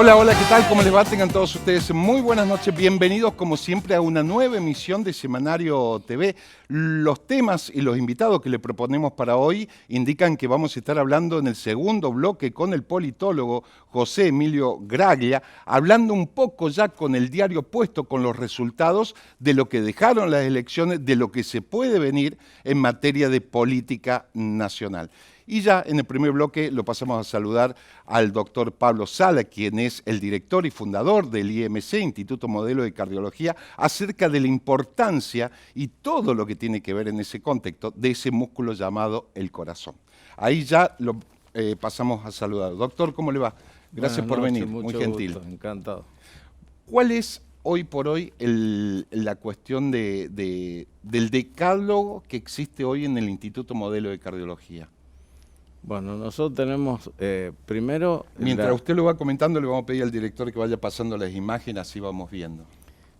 Hola, hola, ¿qué tal? ¿Cómo les va? Tengan todos ustedes muy buenas noches. Bienvenidos, como siempre, a una nueva emisión de Semanario TV. Los temas y los invitados que le proponemos para hoy indican que vamos a estar hablando en el segundo bloque con el politólogo José Emilio Graglia, hablando un poco ya con el diario puesto, con los resultados de lo que dejaron las elecciones, de lo que se puede venir en materia de política nacional. Y ya en el primer bloque lo pasamos a saludar al doctor Pablo Sala, quien es el director y fundador del IMC, Instituto Modelo de Cardiología, acerca de la importancia y todo lo que tiene que ver en ese contexto de ese músculo llamado el corazón. Ahí ya lo pasamos a saludar. Doctor, ¿cómo le va? Gracias por venir, muy gentil. Gusto, encantado. ¿Cuál es hoy por hoy la cuestión del decálogo que existe hoy en el Instituto Modelo de Cardiología? Bueno, nosotros tenemos primero... Mientras usted lo va comentando, le vamos a pedir al director que vaya pasando las imágenes, así vamos viendo.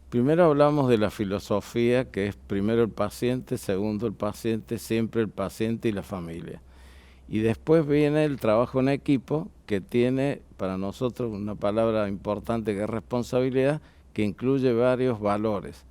Primero hablamos de la filosofía, que es primero el paciente, segundo el paciente, siempre el paciente y la familia. Y después viene el trabajo en equipo, que tiene para nosotros una palabra importante que es responsabilidad, que incluye varios valores.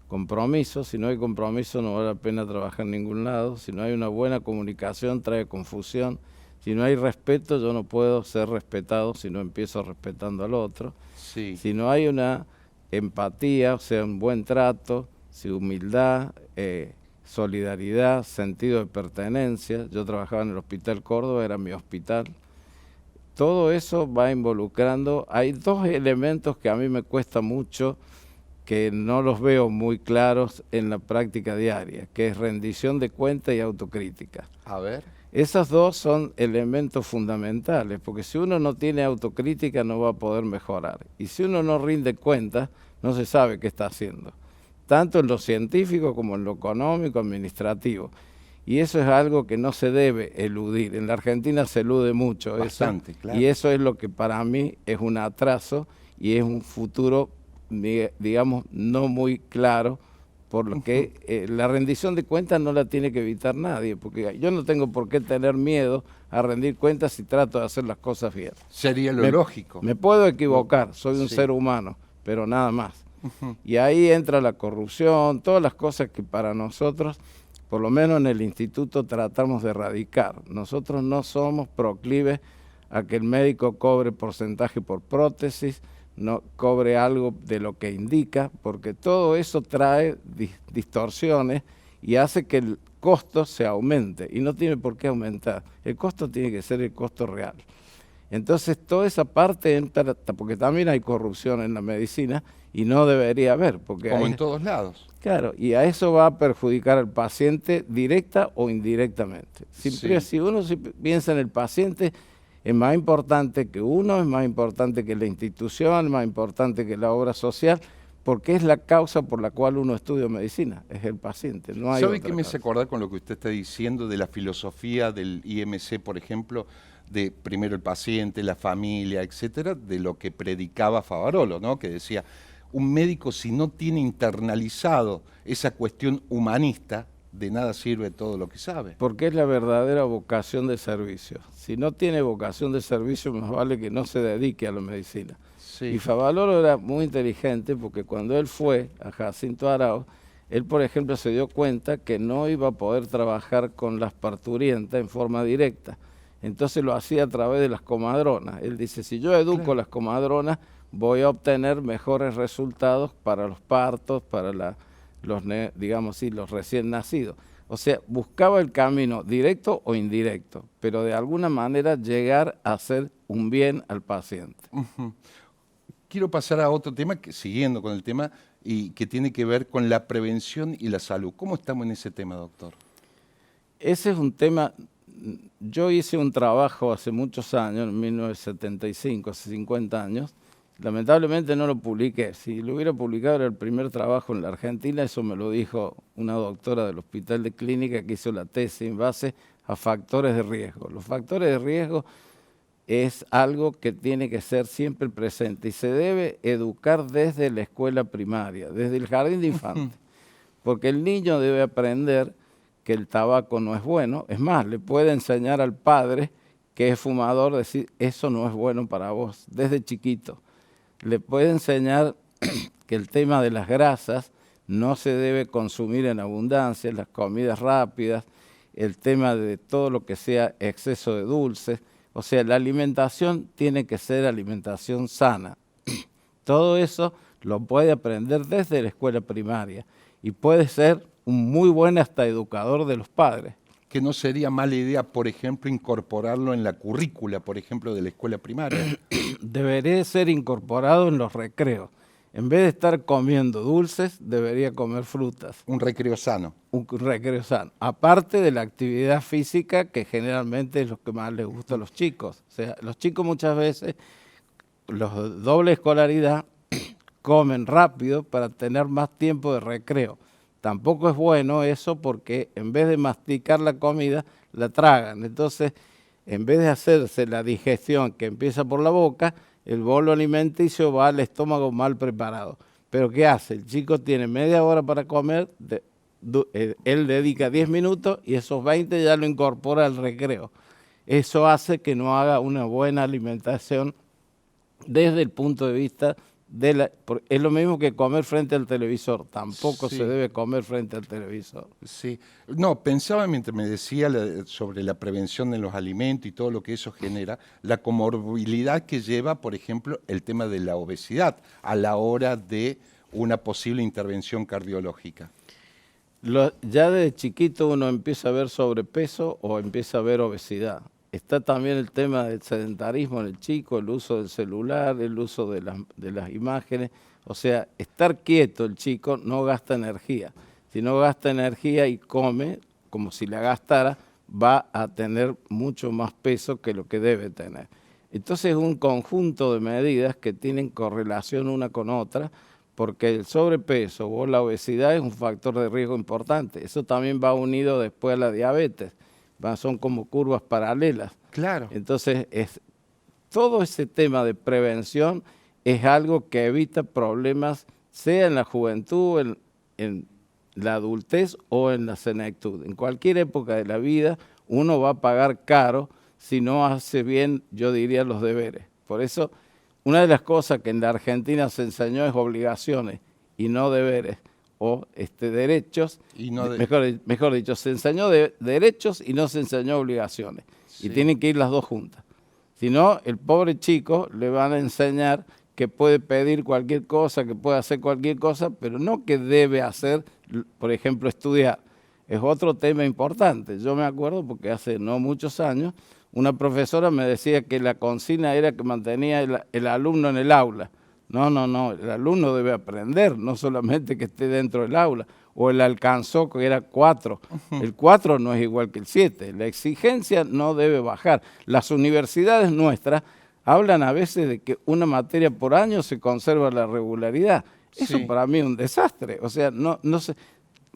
Compromiso, si no hay compromiso no vale la pena trabajar en ningún lado. Si no hay una buena comunicación trae confusión. Si no hay respeto yo no puedo ser respetado si no empiezo respetando al otro. Sí. Si no hay una empatía, o sea, un buen trato, si humildad, solidaridad, sentido de pertenencia. Yo trabajaba en el Hospital Córdoba, era mi hospital. Todo eso va involucrando. Hay dos elementos que a mí me cuesta mucho, que no los veo muy claros en la práctica diaria, que es rendición de cuentas y autocrítica. A ver. Esas dos son elementos fundamentales, porque si uno no tiene autocrítica no va a poder mejorar. Y si uno no rinde cuentas, no se sabe qué está haciendo, tanto en lo científico como en lo económico, administrativo. Y eso es algo que no se debe eludir. En la Argentina se elude mucho Bastante, eso, claro. Y eso es lo que para mí es un atraso y es un futuro, digamos, no muy claro, por lo que la rendición de cuentas no la tiene que evitar nadie, porque yo no tengo por qué tener miedo a rendir cuentas si trato de hacer las cosas bien. Sería lo lógico. Me puedo equivocar, soy un ser humano, pero nada más. Y ahí entra la corrupción, todas las cosas que para nosotros, por lo menos en el instituto, tratamos de erradicar. Nosotros no somos proclives a que el médico cobre porcentaje por prótesis, no cobre algo de lo que indica, porque todo eso trae distorsiones y hace que el costo se aumente, y no tiene por qué aumentar. El costo tiene que ser el costo real. Entonces toda esa parte entra, porque también hay corrupción en la medicina y no debería haber. Porque como en todos lados. Claro, y a eso va a perjudicar al paciente directa o indirectamente. Siempre, si uno piensa en el paciente, es más importante que uno, es más importante que la institución, es más importante que la obra social, porque es la causa por la cual uno estudia medicina, es el paciente, no hay ¿Sabe otra qué me causa. hace acordar con lo que usted está diciendo de la filosofía del IMC, por ejemplo, de primero el paciente, la familia, etcétera, de lo que predicaba Favarolo, ¿no? Que decía, un médico si no tiene internalizado esa cuestión humanista, de nada sirve todo lo que sabe. Porque es la verdadera vocación de servicio. Si no tiene vocación de servicio, más vale que no se dedique a la medicina. Sí. Y Favaloro era muy inteligente porque cuando él fue a Jacinto Arauz, él, por ejemplo, se dio cuenta que no iba a poder trabajar con las parturientas en forma directa. Entonces lo hacía a través de las comadronas. Él dice, si yo educo a las comadronas, voy a obtener mejores resultados para los partos, para los recién nacidos. O sea, buscaba el camino directo o indirecto, pero de alguna manera llegar a hacer un bien al paciente. Quiero pasar a otro tema, siguiendo con el tema, y que tiene que ver con la prevención y la salud. ¿Cómo estamos en ese tema, doctor? Ese es un tema, yo hice un trabajo hace muchos años, en 1975, hace 50 años, lamentablemente no lo publiqué. Si lo hubiera publicado era el primer trabajo en la Argentina, eso me lo dijo una doctora del Hospital de Clínica que hizo la tesis en base a factores de riesgo. Los factores de riesgo es algo que tiene que ser siempre presente y se debe educar desde la escuela primaria, desde el jardín de infantes, porque el niño debe aprender que el tabaco no es bueno. Es más, le puede enseñar al padre que es fumador decir, eso no es bueno para vos, desde chiquito. Le puede enseñar que el tema de las grasas no se debe consumir en abundancia, las comidas rápidas, el tema de todo lo que sea exceso de dulces. O sea, la alimentación tiene que ser alimentación sana. Todo eso lo puede aprender desde la escuela primaria y puede ser un muy buen hasta educador de los padres. Que no sería mala idea, por ejemplo, incorporarlo en la currícula, por ejemplo, de la escuela primaria. Debería ser incorporado en los recreos. En vez de estar comiendo dulces, debería comer frutas. Un recreo sano. Un recreo sano. Aparte de la actividad física, que generalmente es lo que más les gusta a los chicos. O sea, los chicos muchas veces, los doble escolaridad, comen rápido para tener más tiempo de recreo. Tampoco es bueno eso porque en vez de masticar la comida, la tragan. Entonces, en vez de hacerse la digestión que empieza por la boca, el bolo alimenticio va al estómago mal preparado. Pero ¿qué hace? El chico tiene media hora para comer, él dedica 10 minutos y esos 20 ya lo incorpora al recreo. Eso hace que no haga una buena alimentación desde el punto de vista es lo mismo que comer frente al televisor, tampoco Sí. se debe comer frente al televisor. Sí, no, pensaba mientras me decía sobre la prevención de los alimentos y todo lo que eso genera, la comorbilidad que lleva, por ejemplo, el tema de la obesidad a la hora de una posible intervención cardiológica. Ya desde chiquito uno empieza a ver sobrepeso o empieza a ver obesidad. Está también el tema del sedentarismo en el chico, el uso del celular, el uso de las imágenes. O sea, estar quieto el chico no gasta energía. Si no gasta energía y come como si la gastara, va a tener mucho más peso que lo que debe tener. Entonces es un conjunto de medidas que tienen correlación una con otra, porque el sobrepeso o la obesidad es un factor de riesgo importante. Eso también va unido después a la diabetes. Son como curvas paralelas. Claro. Entonces, todo ese tema de prevención es algo que evita problemas, sea en la juventud, en la adultez o en la senectud. En cualquier época de la vida, uno va a pagar caro si no hace bien, yo diría, los deberes. Por eso, una de las cosas que en la Argentina se enseñó es obligaciones y no deberes. O derechos, Y no mejor dicho, se enseñó de derechos y no se enseñó obligaciones. Sí. Y tienen que ir las dos juntas. Si no, el pobre chico le van a enseñar que puede pedir cualquier cosa, que puede hacer cualquier cosa, pero no que debe hacer, por ejemplo, estudiar. Es otro tema importante. Yo me acuerdo porque hace no muchos años, una profesora me decía que la consigna era que mantenía el alumno en el aula. No, el alumno debe aprender, no solamente que esté dentro del aula. O él alcanzó que era 4. El 4 no es igual que el 7. La exigencia no debe bajar. Las universidades nuestras hablan a veces de que una materia por año se conserva la regularidad. Eso Sí. para mí es un desastre. O sea,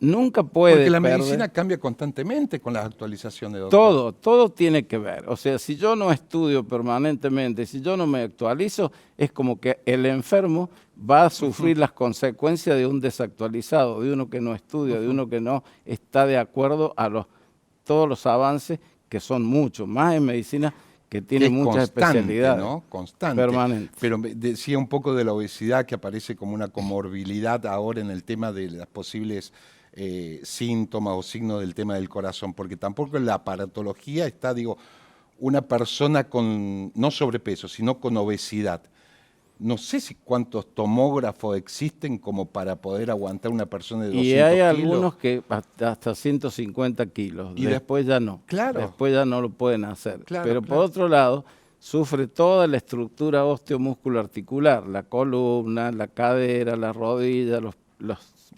nunca puede Porque la perder. medicina cambia constantemente con las actualizaciones, doctor. Todo tiene que ver. O sea, si yo no estudio permanentemente, si yo no me actualizo, es como que el enfermo va a sufrir las consecuencias de un desactualizado, de uno que no estudia, de uno que no está de acuerdo a todos los avances, que son muchos, más en medicina que tiene muchas especialidades. ¿No? Constante. Permanente. Pero decía un poco de la obesidad que aparece como una comorbilidad ahora en el tema de las posibles síntomas o signos del tema del corazón, porque tampoco en la aparatología está, digo, una persona con, no sobrepeso, sino con obesidad. No sé si cuántos tomógrafos existen como para poder aguantar una persona de 200 kilos. Y hay kilos. algunos que hasta 150 kilos, y después ya no. Claro. Después ya no lo pueden hacer. Claro, Pero claro. por otro lado, sufre toda la estructura osteomusculoarticular, la columna, la cadera, la rodilla, los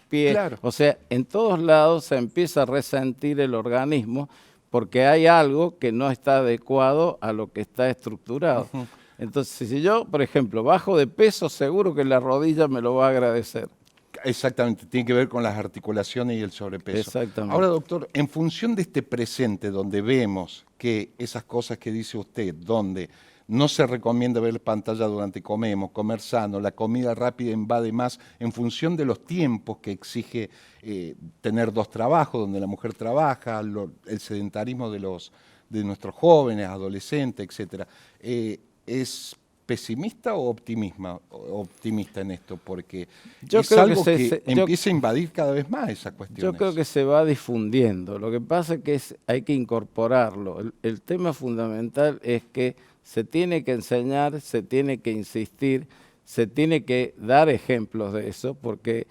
pies. Claro. O sea, en todos lados se empieza a resentir el organismo porque hay algo que no está adecuado a lo que está estructurado. Entonces, si yo, por ejemplo, bajo de peso, seguro que la rodilla me lo va a agradecer. Exactamente, tiene que ver con las articulaciones y el sobrepeso. Exactamente. Ahora, doctor, en función de este presente donde vemos que esas cosas que dice usted, donde no se recomienda ver pantalla durante comemos, comer sano, la comida rápida invade más, en función de los tiempos que exige tener 2 trabajos, donde la mujer trabaja, el sedentarismo de de nuestros jóvenes, adolescentes, etcétera. ¿Es pesimista o optimista en esto? Porque yo es creo algo que empieza a invadir cada vez más esa cuestión. Yo creo que se va difundiendo. Lo que pasa es que hay que incorporarlo. El tema fundamental es que se tiene que enseñar, se tiene que insistir, se tiene que dar ejemplos de eso, porque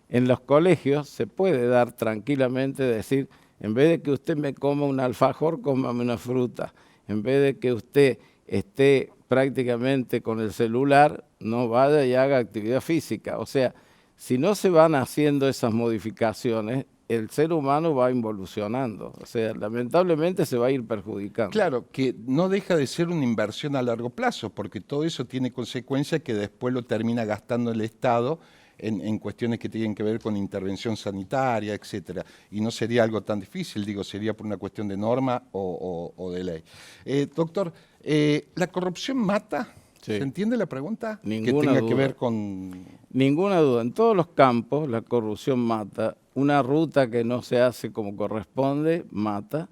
en los colegios se puede dar tranquilamente, decir, en vez de que usted me coma un alfajor, cómame una fruta. En vez de que usted esté prácticamente con el celular, no vaya y haga actividad física. O sea, si no se van haciendo esas modificaciones, el ser humano va involucionando. O sea, lamentablemente se va a ir perjudicando. Claro, que no deja de ser una inversión a largo plazo, porque todo eso tiene consecuencias que después lo termina gastando el Estado en cuestiones que tienen que ver con intervención sanitaria, etcétera. Y no sería algo tan difícil, digo, sería por una cuestión de norma o de ley. Doctor, ¿la corrupción mata? Sí. ¿Se entiende la pregunta? Ninguna que tenga duda. Que ver con... Ninguna duda. En todos los campos la corrupción mata. Una ruta que no se hace como corresponde, mata.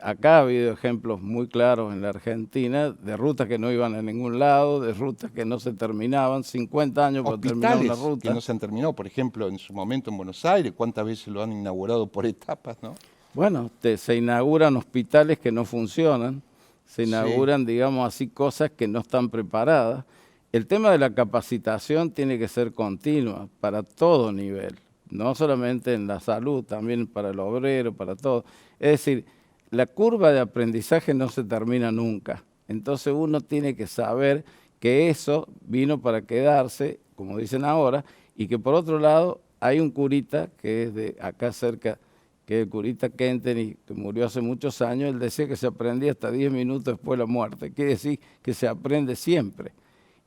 Acá ha habido ejemplos muy claros en la Argentina de rutas que no iban a ningún lado, de rutas que no se terminaban, 50 años para terminar una ruta. Que no se han terminado, por ejemplo, en su momento en Buenos Aires, ¿cuántas veces lo han inaugurado por etapas, no? Bueno, se inauguran hospitales que no funcionan, se inauguran, digamos así, cosas que no están preparadas. El tema de la capacitación tiene que ser continua para todo nivel, no solamente en la salud, también para el obrero, para todo. Es decir, la curva de aprendizaje no se termina nunca. Entonces uno tiene que saber que eso vino para quedarse, como dicen ahora, y que por otro lado hay un curita que es de acá cerca, que es el curita Kentenny, que murió hace muchos años. Él decía que se aprendía hasta 10 minutos después de la muerte. Quiere decir que se aprende siempre.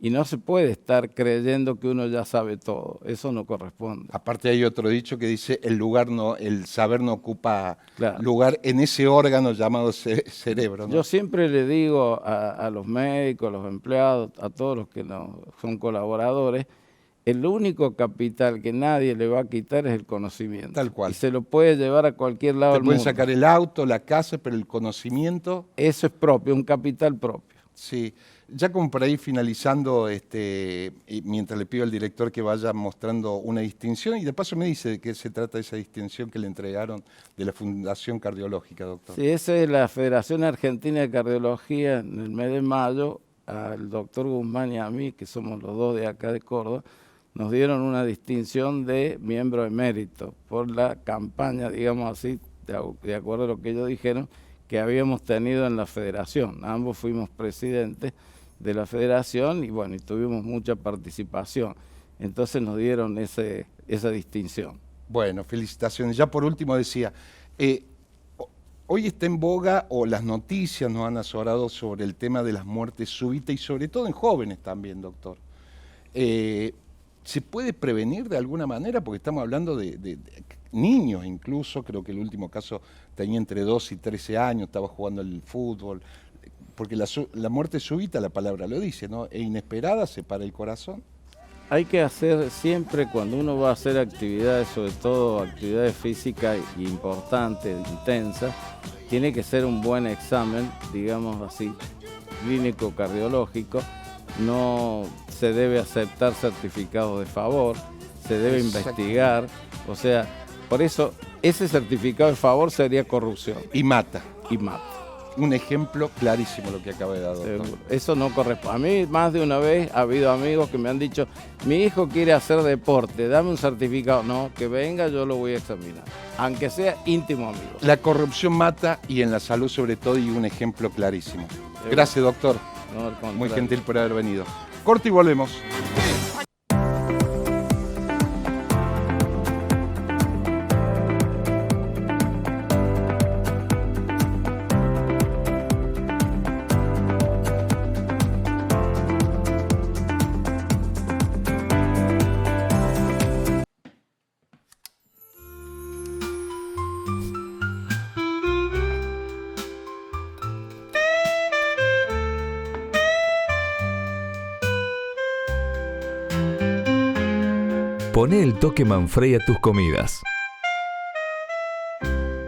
Y no se puede estar creyendo que uno ya sabe todo. Eso no corresponde. Aparte hay otro dicho que dice, el saber no ocupa lugar en ese órgano llamado cerebro, ¿no? Yo siempre le digo a los médicos, a los empleados, a todos los que no son colaboradores, el único capital que nadie le va a quitar es el conocimiento. Tal cual. Y se lo puede llevar a cualquier lado del mundo. Te pueden sacar el auto, la casa, pero el conocimiento... Eso es propio, un capital propio. Sí. Ya como por ahí finalizando, y mientras le pido al director que vaya mostrando una distinción, y de paso me dice de qué se trata esa distinción que le entregaron de la Fundación Cardiológica, doctor. Sí, esa es la Federación Argentina de Cardiología. En el mes de mayo, al doctor Guzmán y a mí, que somos los dos de acá de Córdoba, nos dieron una distinción de miembro emérito por la campaña, digamos así, de acuerdo a lo que ellos dijeron, que habíamos tenido en la federación. Ambos fuimos presidentes de la federación y bueno, y tuvimos mucha participación. Entonces nos dieron esa distinción. Bueno, felicitaciones. Ya por último decía, hoy está en boga, o las noticias nos han azorado sobre el tema de las muertes súbitas y sobre todo en jóvenes también, doctor. ¿Se puede prevenir de alguna manera? Porque estamos hablando de niños incluso, creo que el último caso tenía entre 12 y 13 años, estaba jugando al fútbol. Porque la muerte súbita, la palabra lo dice, ¿no? E inesperada, se para el corazón. Hay que hacer siempre, cuando uno va a hacer actividades, sobre todo actividades físicas importantes, intensas, tiene que ser un buen examen, digamos así, clínico cardiológico. No se debe aceptar certificados de favor, se debe investigar. O sea, por eso ese certificado de favor sería corrupción. Y mata. Y mata. Un ejemplo clarísimo lo que acaba de dar, doctor. Eso no corresponde. A mí más de una vez ha habido amigos que me han dicho, mi hijo quiere hacer deporte, dame un certificado. No, que venga, yo lo voy a examinar, aunque sea íntimo amigo. La corrupción mata, y en la salud sobre todo, y un ejemplo clarísimo. Gracias, doctor. No, muy gentil por haber venido. Corte y volvemos. Poné el toque Manfrey a tus comidas.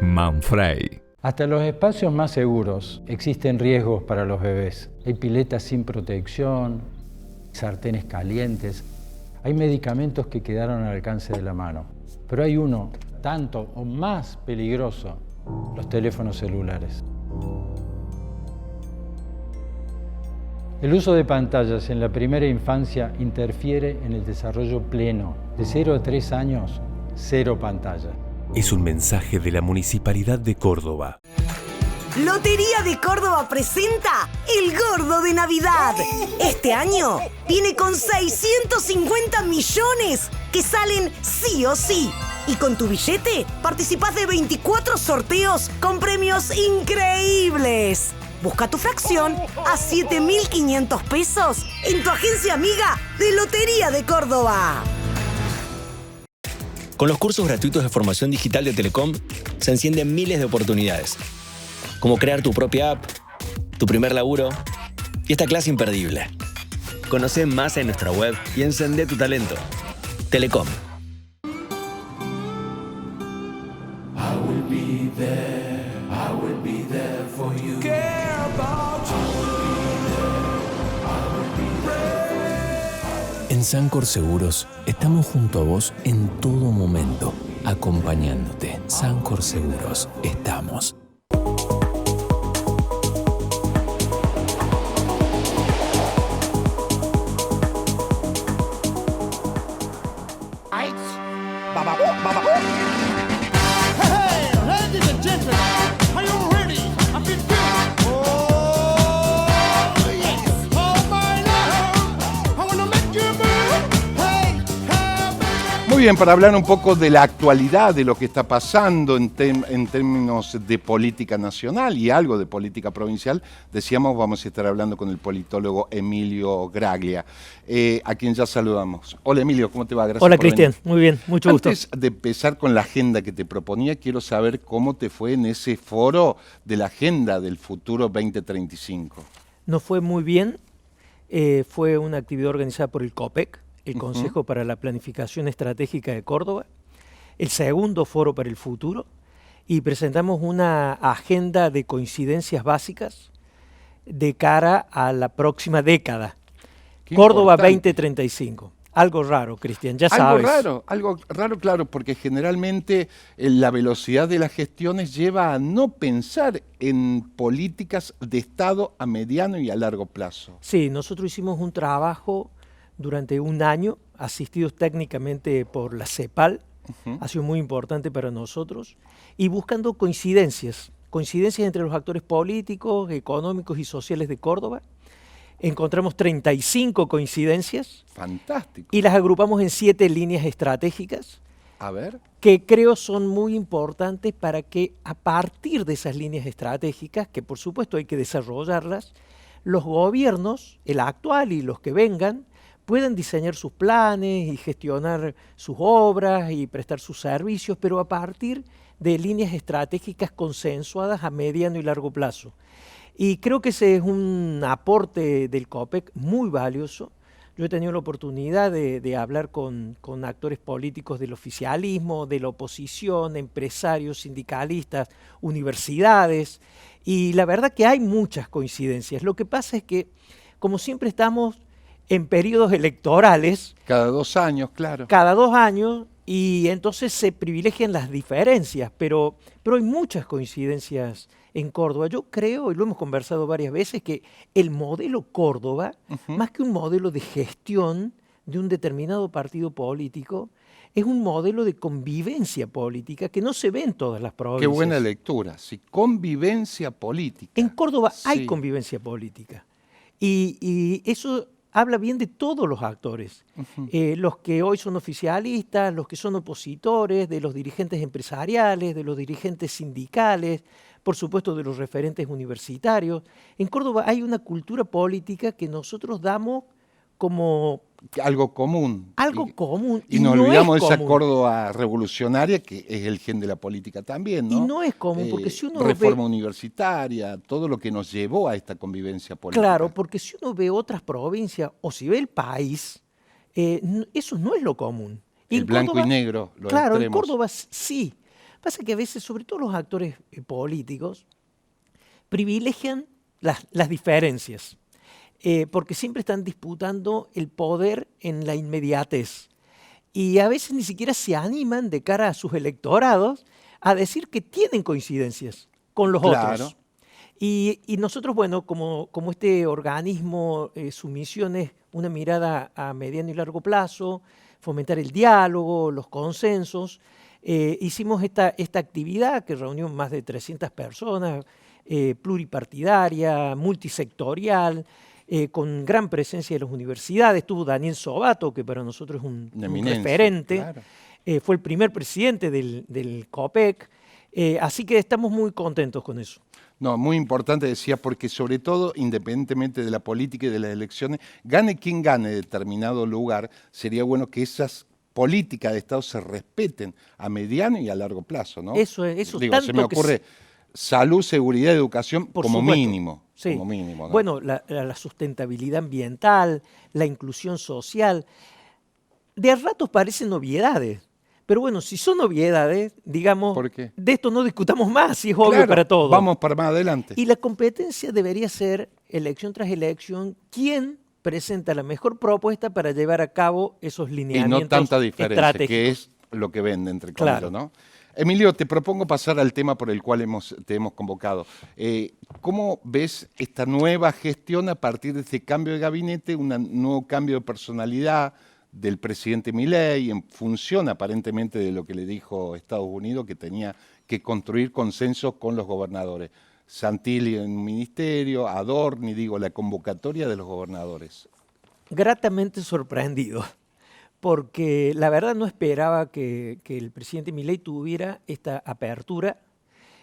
Manfrey, Hasta los espacios más seguros existen riesgos para los bebés. Hay piletas sin protección, sartenes calientes, hay medicamentos que quedaron al alcance de la mano. Pero hay uno tanto o más peligroso, los teléfonos celulares. El uso de pantallas en la primera infancia interfiere en el desarrollo pleno. De 0 a 3 años, 0 pantallas. Es un mensaje de la Municipalidad de Córdoba. Lotería de Córdoba presenta El Gordo de Navidad. Este año viene con 650 millones que salen sí o sí. Y con tu billete participás de 24 sorteos con premios increíbles. Busca tu fracción a 7.500 pesos en tu agencia amiga de Lotería de Córdoba. Con los cursos gratuitos de formación digital de Telecom se encienden miles de oportunidades, como crear tu propia app, tu primer laburo y esta clase imperdible. Conoce más en nuestra web y encendé tu talento. Telecom. En Sancor Seguros estamos junto a vos en todo momento, acompañándote. Sancor Seguros, estamos. Muy bien, para hablar un poco de la actualidad, de lo que está pasando en términos de política nacional y algo de política provincial, decíamos, vamos a estar hablando con el politólogo Emilio Graglia, a quien ya saludamos. Hola Emilio, ¿cómo te va? Gracias. Hola Cristian, muy bien, mucho gusto. Antes de empezar con la agenda que te proponía, quiero saber cómo te fue en ese foro de la Agenda del Futuro 2035. Nos fue muy bien, fue una actividad organizada por el COPEC, el Consejo para la Planificación Estratégica de Córdoba, el segundo foro para el futuro, y presentamos una agenda de coincidencias básicas de cara a la próxima década. Córdoba 2035. Algo raro, Cristian, ya sabes. Algo raro, claro, porque generalmente la velocidad de las gestiones lleva a no pensar en políticas de Estado a mediano y a largo plazo. Sí, nosotros hicimos un trabajo durante un año, asistidos técnicamente por la CEPAL, ha sido muy importante para nosotros, y buscando coincidencias entre los actores políticos, económicos y sociales de Córdoba. Encontramos 35 coincidencias. Fantástico. Y las agrupamos en 7 líneas estratégicas. A ver. Que creo son muy importantes para que a partir de esas líneas estratégicas, que por supuesto hay que desarrollarlas, los gobiernos, el actual y los que vengan, pueden diseñar sus planes y gestionar sus obras y prestar sus servicios, pero a partir de líneas estratégicas consensuadas a mediano y largo plazo. Y creo que ese es un aporte del COPEC muy valioso. Yo he tenido la oportunidad de hablar con actores políticos del oficialismo, de la oposición, empresarios, sindicalistas, universidades, y la verdad que hay muchas coincidencias. Lo que pasa es que, como siempre estamos en periodos electorales. Cada 2 años, claro. Cada 2 años, y entonces se privilegian las diferencias, pero hay muchas coincidencias en Córdoba. Yo creo, y lo hemos conversado varias veces, que el modelo Córdoba, más que un modelo de gestión de un determinado partido político, es un modelo de convivencia política que no se ve en todas las provincias. Qué buena lectura, sí, convivencia política. En Córdoba hay convivencia política, y eso habla bien de todos los actores, los que hoy son oficialistas, los que son opositores, de los dirigentes empresariales, de los dirigentes sindicales, por supuesto de los referentes universitarios. En Córdoba hay una cultura política que nosotros damos como algo común. Algo común. Y no olvidamos esa Córdoba revolucionaria que es el gen de la política también, ¿no? Y no es común, porque si uno reforma universitaria, todo lo que nos llevó a esta convivencia política. Claro, porque si uno ve otras provincias o si ve el país, eso no es lo común. El blanco y negro, los claro, extremos. En Córdoba sí. Pasa que a veces, sobre todo los actores políticos, privilegian las diferencias, porque siempre están disputando el poder en la inmediatez. Y a veces ni siquiera se animan de cara a sus electorados a decir que tienen coincidencias con los otros. Y nosotros, bueno, como este organismo, su misión es una mirada a mediano y largo plazo, fomentar el diálogo, los consensos. Hicimos esta actividad que reunió más de 300 personas, pluripartidaria, multisectorial, con gran presencia de las universidades. Estuvo Daniel Sobato, que para nosotros es un referente. Claro. Fue el primer presidente del COPEC. Así que estamos muy contentos con eso. No, muy importante, decía, porque sobre todo, independientemente de la política y de las elecciones, gane quien gane determinado lugar, sería bueno que esas políticas de Estado se respeten a mediano y a largo plazo, ¿no? Eso Digo, se me ocurre salud, seguridad, educación como mínimo. Sí. Como mínimo, ¿no? Bueno, la sustentabilidad ambiental, la inclusión social, de a ratos parecen obviedades. Pero bueno, si son obviedades, digamos, de esto no discutamos más, si es obvio para todos. Vamos para más adelante. Y la competencia debería ser, elección tras elección, quién presenta la mejor propuesta para llevar a cabo esos lineamientos y no tanta diferencia, estratégicos. Que es lo que vende, entre comillas, ¿no? Emilio, te propongo pasar al tema por el cual te hemos convocado. ¿Cómo ves esta nueva gestión a partir de este cambio de gabinete, un nuevo cambio de personalidad del presidente Milei, en función aparentemente de lo que le dijo Estados Unidos, que tenía que construir consensos con los gobernadores? Santilli en un ministerio, Adorni, la convocatoria de los gobernadores. Gratamente sorprendido, porque la verdad no esperaba que el presidente Milei tuviera esta apertura.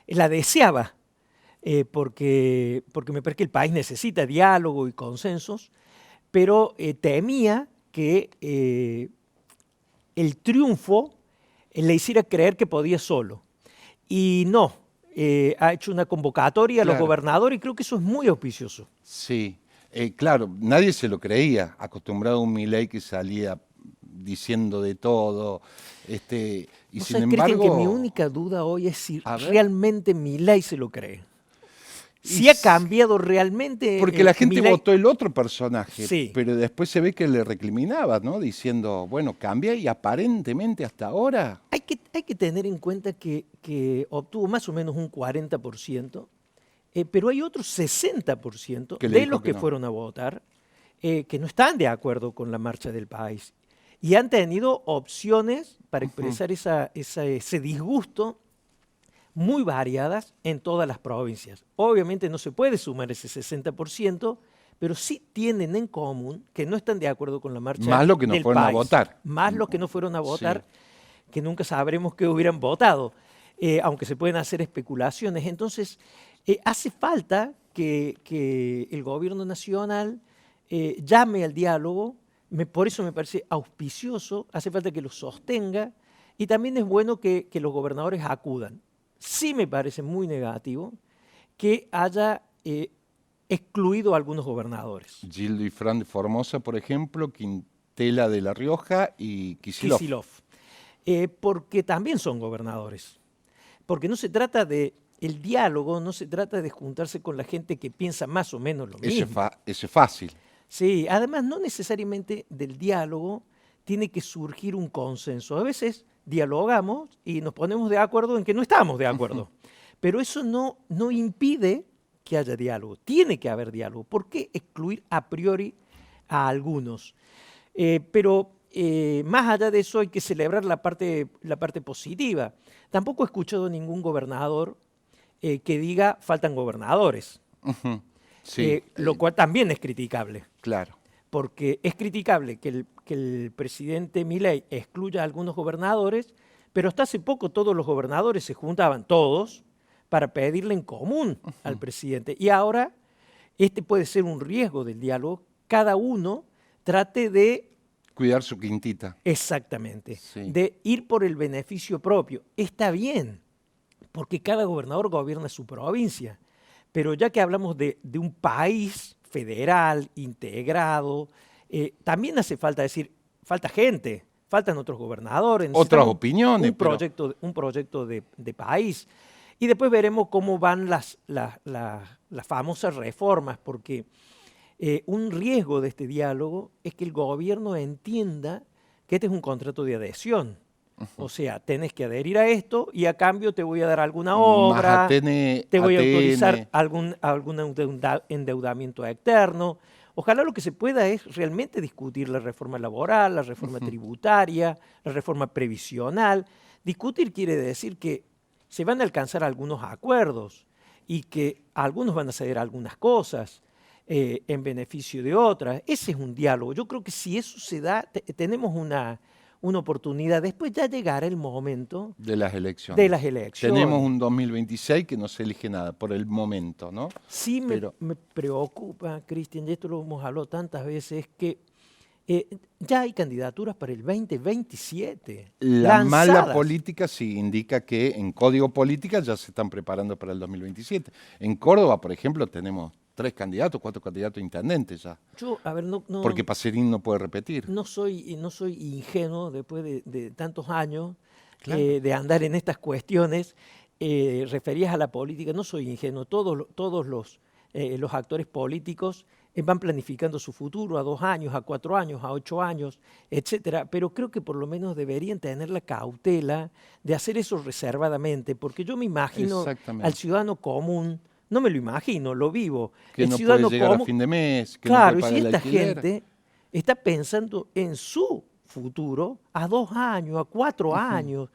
La deseaba, porque me parece que el país necesita diálogo y consensos, pero temía que el triunfo le hiciera creer que podía solo. Y no, ha hecho una convocatoria a los gobernadores y creo que eso es muy auspicioso. Sí, claro, nadie se lo creía, acostumbrado a un Milei que salía diciendo de todo. Y sin embargo, que mi única duda hoy es si realmente Milei se lo cree. Si ha cambiado realmente. Porque la gente votó el otro personaje, sí, pero después se ve que le recriminaba, ¿no? Diciendo, bueno, cambia y aparentemente hasta ahora. Hay que tener en cuenta que obtuvo más o menos un 40%, pero hay otro 60% de los que fueron a votar que no están de acuerdo con la marcha del país. Y han tenido opciones para expresar ese disgusto muy variadas en todas las provincias. Obviamente no se puede sumar ese 60%, pero sí tienen en común que no están de acuerdo con la marcha del país. Más los que no fueron a votar. Más los que no fueron a votar, sí, que nunca sabremos qué hubieran votado, aunque se pueden hacer especulaciones. Entonces, hace falta que el gobierno nacional llame al diálogo. Por eso me parece auspicioso, hace falta que lo sostenga, y también es bueno que los gobernadores acudan. Sí me parece muy negativo que haya excluido a algunos gobernadores. Gildo y Fran de Formosa, por ejemplo, Quintela de La Rioja y Kicillof. Porque también son gobernadores. Porque no se trata de el diálogo, no se trata de juntarse con la gente que piensa más o menos lo mismo. Eso es fácil. Sí, además no necesariamente del diálogo tiene que surgir un consenso. A veces dialogamos y nos ponemos de acuerdo en que no estamos de acuerdo. Pero eso no impide que haya diálogo. Tiene que haber diálogo. ¿Por qué excluir a priori a algunos? Pero más allá de eso hay que celebrar la parte positiva. Tampoco he escuchado ningún gobernador que diga faltan gobernadores. Sí. Lo cual también es criticable. Claro. Porque es criticable que el presidente Milei excluya a algunos gobernadores, pero hasta hace poco todos los gobernadores se juntaban, todos, para pedirle en común al presidente. Y ahora este puede ser un riesgo del diálogo. Cada uno trate de cuidar su quintita. Exactamente. Sí. De ir por el beneficio propio. Está bien, porque cada gobernador gobierna su provincia. Pero ya que hablamos de un país federal, integrado, también hace falta decir, falta gente, faltan otros gobernadores. Otras necesitamos opiniones. Un proyecto de país. Y después veremos cómo van las famosas reformas, porque un riesgo de este diálogo es que el gobierno entienda que este es un contrato de adhesión. O sea, tenés que adherir a esto y a cambio te voy a dar alguna obra, te voy a autorizar algún endeudamiento externo. Ojalá lo que se pueda es realmente discutir la reforma laboral, la reforma tributaria, la reforma previsional. Discutir quiere decir que se van a alcanzar algunos acuerdos y que algunos van a ceder algunas cosas en beneficio de otras. Ese es un diálogo. Yo creo que si eso se da, tenemos una oportunidad. Después ya llegará el momento de las elecciones. Tenemos un 2026 que no se elige nada por el momento, ¿no? Sí, me preocupa, Cristian, y esto lo hemos hablado tantas veces, que ya hay candidaturas para el 2027. La mala política sí indica que en Código Política ya se están preparando para el 2027. En Córdoba, por ejemplo, tenemos 4 candidatos a intendentes ya. Yo, a ver, no, porque Pacerini no puede repetir. No soy ingenuo después de tantos años claro. De andar en estas cuestiones referidas a la política. No soy ingenuo. Todos los actores políticos van planificando su futuro a 2 años, a 4 años, a 8 años, etcétera. Pero creo que por lo menos deberían tener la cautela de hacer eso reservadamente, porque yo me imagino al ciudadano común. No me lo imagino, lo vivo. Que el no puede llegar a fin de mes, que claro, no puede pagar y si esta alquiler. gente está pensando en su futuro a 2 años, a 4 años.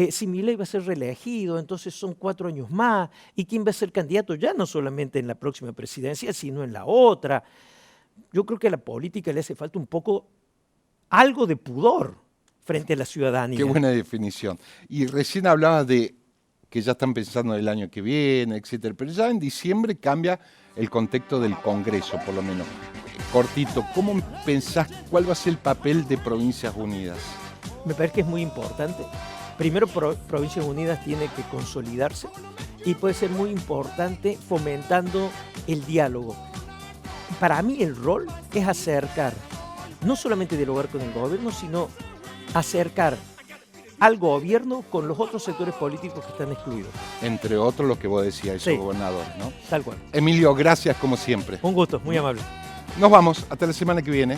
Si Milei va a ser reelegido, entonces son 4 años más. ¿Y quién va a ser candidato ya no solamente en la próxima presidencia, sino en la otra? Yo creo que a la política le hace falta un poco algo de pudor frente a la ciudadanía. Qué buena definición. Y recién hablabas de que ya están pensando en el año que viene, etcétera. Pero ya en diciembre cambia el contexto del Congreso, por lo menos. Cortito, ¿cómo pensás cuál va a ser el papel de Provincias Unidas? Me parece que es muy importante. Primero, Provincias Unidas tiene que consolidarse y puede ser muy importante fomentando el diálogo. Para mí el rol es acercar, no solamente dialogar con el gobierno, sino acercar al gobierno con los otros sectores políticos que están excluidos. Entre otros los que vos decías, esos gobernadores, ¿no? Tal cual. Emilio, gracias como siempre. Un gusto, muy amable. Nos vamos, hasta la semana que viene.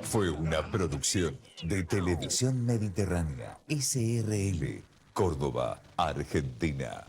Fue una producción de Televisión Mediterránea, SRL, Córdoba, Argentina.